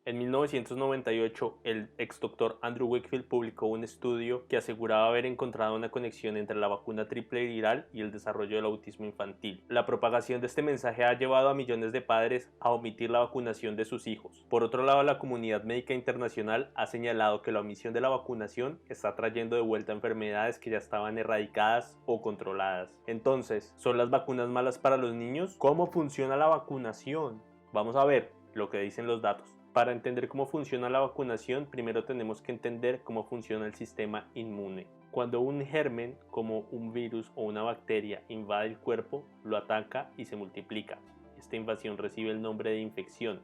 En 1998, el ex doctor Andrew Wakefield publicó un estudio que aseguraba haber encontrado una conexión entre la vacuna triple viral y el desarrollo del autismo infantil. La propagación de este mensaje ha llevado a millones de padres a omitir la vacunación de sus hijos. Por otro lado, la comunidad médica internacional ha señalado que la omisión de la vacunación está trayendo de vuelta enfermedades que ya estaban erradicadas o controladas. Entonces, ¿son las vacunas malas para los niños? ¿Cómo funciona la vacunación? Vamos a ver lo que dicen los datos. Para entender cómo funciona la vacunación, primero tenemos que entender cómo funciona el sistema inmune. Cuando un germen, como un virus o una bacteria, invade el cuerpo, lo ataca y se multiplica. Esta invasión recibe el nombre de infección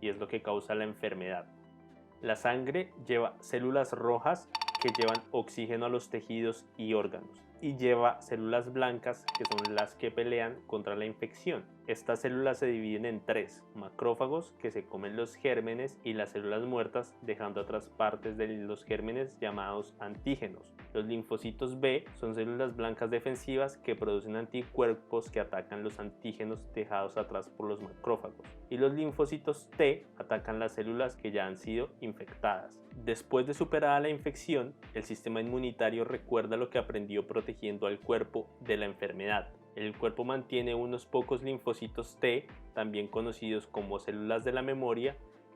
y es lo que causa la enfermedad. La sangre lleva células rojas que llevan oxígeno a los tejidos y órganos, y lleva células blancas que son las que pelean contra la infección. Estas células se dividen en tres: macrófagos, que se comen los gérmenes, y las células muertas, dejando otras partes de los gérmenes llamados antígenos. Los linfocitos B son células blancas defensivas que producen anticuerpos que atacan los antígenos dejados atrás por los macrófagos, y los linfocitos T atacan las células que ya han sido infectadas. Después de superada la infección, el sistema inmunitario recuerda lo que aprendió protegiendo al cuerpo de la enfermedad. El cuerpo mantiene unos pocos linfocitos T, también conocidos como células de la memoria,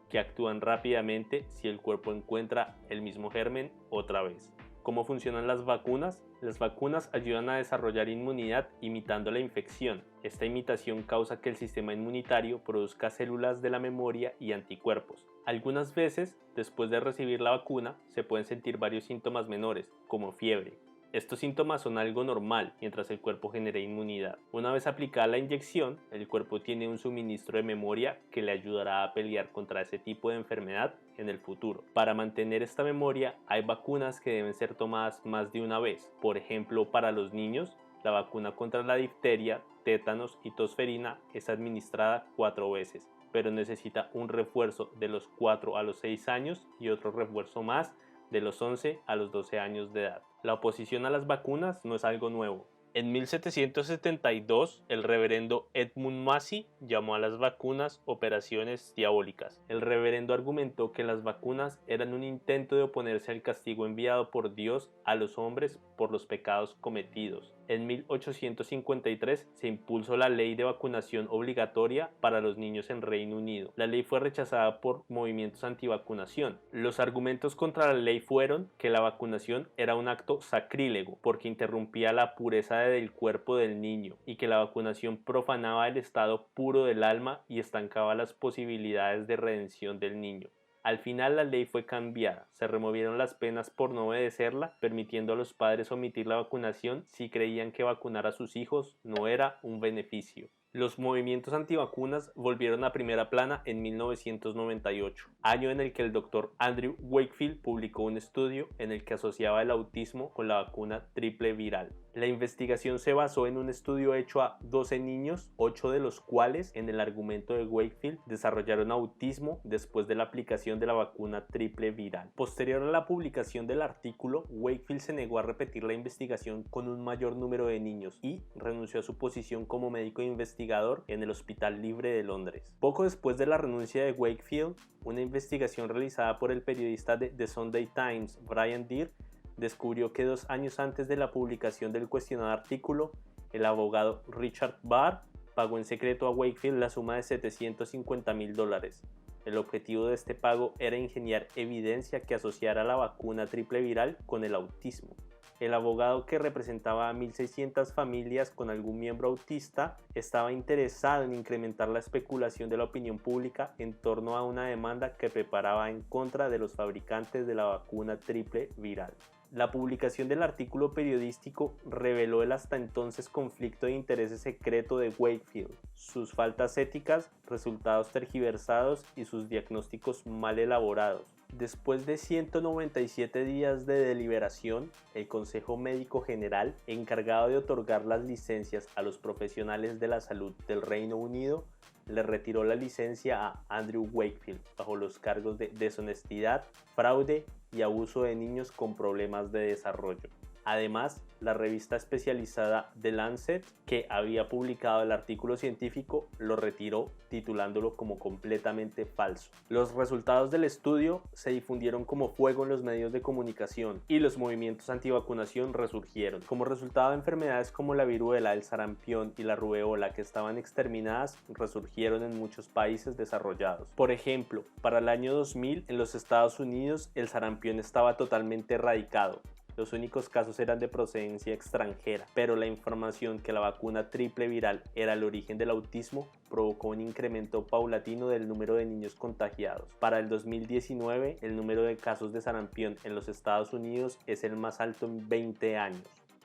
que actúan rápidamente si el cuerpo encuentra el mismo germen otra vez. ¿Cómo funcionan las vacunas? Las vacunas ayudan a desarrollar inmunidad imitando la infección. Esta imitación causa que el sistema inmunitario produzca células de la memoria y anticuerpos. Algunas veces, después de recibir la vacuna, se pueden sentir varios síntomas menores, como fiebre. Estos síntomas son algo normal mientras el cuerpo genera inmunidad. Una vez aplicada la inyección, el cuerpo tiene un suministro de memoria que le ayudará a pelear contra ese tipo de enfermedad en el futuro. Para mantener esta memoria, hay vacunas que deben ser tomadas más de una vez. Por ejemplo, para los niños, la vacuna contra la difteria, tétanos y tosferina es administrada 4 veces, pero necesita un refuerzo de los 4 a los 6 años y otro refuerzo más de los 11 a los 12 años de edad. La oposición a las vacunas no es algo nuevo. En 1772, el reverendo Edmund Massey llamó a las vacunas operaciones diabólicas. El reverendo argumentó que las vacunas eran un intento de oponerse al castigo enviado por Dios a los hombres por los pecados cometidos. En 1853 se impulsó la ley de vacunación obligatoria para los niños en Reino Unido. La ley fue rechazada por movimientos antivacunación. Los argumentos contra la ley fueron que la vacunación era un acto sacrílego porque interrumpía la pureza del cuerpo del niño, y que la vacunación profanaba el estado puro del alma y estancaba las posibilidades de redención del niño. Al final la ley fue cambiada, se removieron las penas por no obedecerla, permitiendo a los padres omitir la vacunación si creían que vacunar a sus hijos no era un beneficio. Los movimientos antivacunas volvieron a primera plana en 1998, año en el que el doctor Andrew Wakefield publicó un estudio en el que asociaba el autismo con la vacuna triple viral. La investigación se basó en un estudio hecho a 12 niños, 8 de los cuales, en el argumento de Wakefield, desarrollaron autismo después de la aplicación de la vacuna triple viral. Posterior a la publicación del artículo, Wakefield se negó a repetir la investigación con un mayor número de niños y renunció a su posición como médico investigador en el Hospital Libre de Londres. Poco después de la renuncia de Wakefield, una investigación realizada por el periodista de The Sunday Times, Brian Deer, descubrió que 2 años antes de la publicación del cuestionado artículo, el abogado Richard Barr pagó en secreto a Wakefield la suma de $750,000. El objetivo de este pago era ingeniar evidencia que asociara la vacuna triple viral con el autismo. El abogado, que representaba a 1.600 familias con algún miembro autista, estaba interesado en incrementar la especulación de la opinión pública en torno a una demanda que preparaba en contra de los fabricantes de la vacuna triple viral. La publicación del artículo periodístico reveló el hasta entonces conflicto de intereses secreto de Wakefield, sus faltas éticas, resultados tergiversados y sus diagnósticos mal elaborados. Después de 197 días de deliberación, el Consejo Médico General, encargado de otorgar las licencias a los profesionales de la salud del Reino Unido, le retiró la licencia a Andrew Wakefield bajo los cargos de deshonestidad, fraude y abuso de niños con problemas de desarrollo. Además, la revista especializada The Lancet, que había publicado el artículo científico, lo retiró titulándolo como completamente falso. Los resultados del estudio se difundieron como fuego en los medios de comunicación y los movimientos antivacunación resurgieron. Como resultado de enfermedades como la viruela, el sarampión y la rubeola que estaban exterminadas, resurgieron en muchos países desarrollados. Por ejemplo, para el año 2000 en los Estados Unidos el sarampión estaba totalmente erradicado. Los únicos casos eran de procedencia extranjera, pero la información que la vacuna triple viral era el origen del autismo provocó un incremento paulatino del número de niños contagiados. Para el 2019, el número de casos de sarampión en los Estados Unidos es el más alto en 20 años.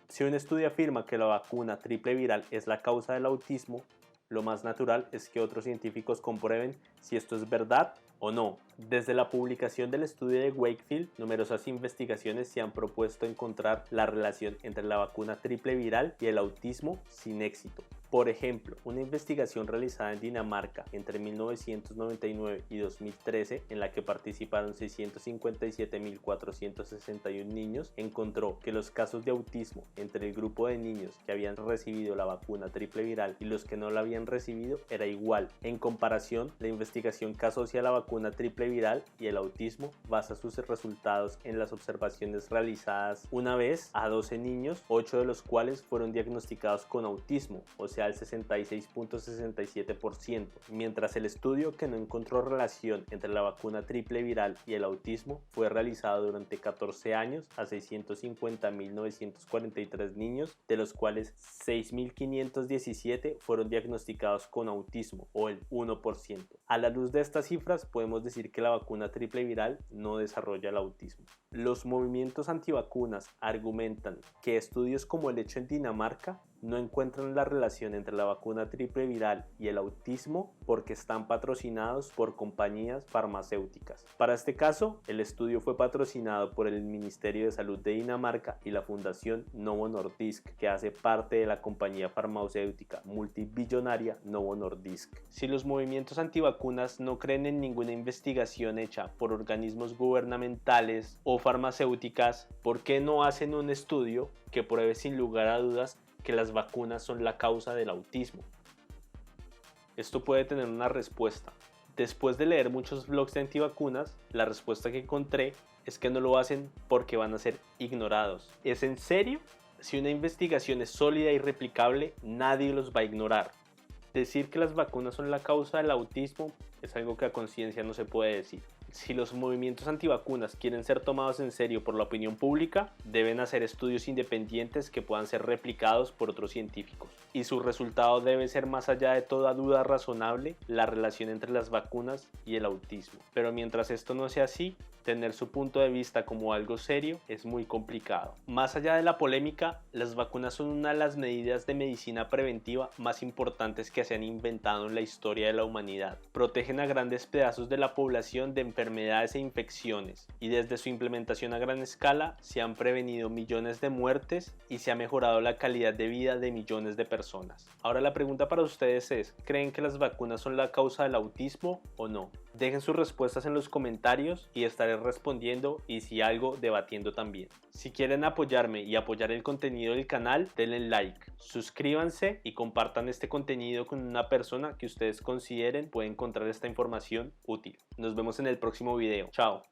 Si un estudio afirma que la vacuna triple viral es la causa del autismo, lo más natural es que otros científicos comprueben si esto es verdad o no. Desde la publicación del estudio de Wakefield, numerosas investigaciones se han propuesto encontrar la relación entre la vacuna triple viral y el autismo sin éxito. Por ejemplo, una investigación realizada en Dinamarca entre 1999 y 2013, en la que participaron 657.461 niños, encontró que los casos de autismo entre el grupo de niños que habían recibido la vacuna triple viral y los que no la habían recibido era igual. En comparación, la investigación que asocia la vacuna triple viral y el autismo basa sus resultados en las observaciones realizadas una vez a 12 niños, 8 de los cuales fueron diagnosticados con autismo, o sea al 66.67%, mientras el estudio que no encontró relación entre la vacuna triple viral y el autismo fue realizado durante 14 años a 650.943 niños, de los cuales 6.517 fueron diagnosticados con autismo, o el 1%. A la luz de estas cifras podemos decir que la vacuna triple viral no desarrolla el autismo. Los movimientos antivacunas argumentan que estudios como el hecho en Dinamarca no encuentran la relación entre la vacuna triple viral y el autismo porque están patrocinados por compañías farmacéuticas. Para este caso, el estudio fue patrocinado por el Ministerio de Salud de Dinamarca y la Fundación Novo Nordisk, que hace parte de la compañía farmacéutica multibillonaria Novo Nordisk. Si los movimientos antivacunas no creen en ninguna investigación hecha por organismos gubernamentales o farmacéuticas, ¿por qué no hacen un estudio que pruebe sin lugar a dudas que las vacunas son la causa del autismo? Esto puede tener una respuesta. Después de leer muchos blogs de antivacunas, la respuesta que encontré es que no lo hacen porque van a ser ignorados. ¿Es en serio? Si una investigación es sólida y replicable, nadie los va a ignorar. Decir que las vacunas son la causa del autismo es algo que a conciencia no se puede decir. Si los movimientos antivacunas quieren ser tomados en serio por la opinión pública, deben hacer estudios independientes que puedan ser replicados por otros científicos. Y su resultado debe ser, más allá de toda duda razonable, la relación entre las vacunas y el autismo. Pero mientras esto no sea así, tener su punto de vista como algo serio es muy complicado. Más allá de la polémica, las vacunas son una de las medidas de medicina preventiva más importantes que se han inventado en la historia de la humanidad. Protegen a grandes pedazos de la población de enfermedades e infecciones, y desde su implementación a gran escala se han prevenido millones de muertes y se ha mejorado la calidad de vida de millones de personas. Ahora la pregunta para ustedes es: ¿creen que las vacunas son la causa del autismo o no? Dejen sus respuestas en los comentarios y estaré respondiendo, y si algo, debatiendo también. Si quieren apoyarme y apoyar el contenido del canal, denle like, suscríbanse y compartan este contenido con una persona que ustedes consideren puede encontrar esta información útil. Nos vemos en el próximo video. Chao.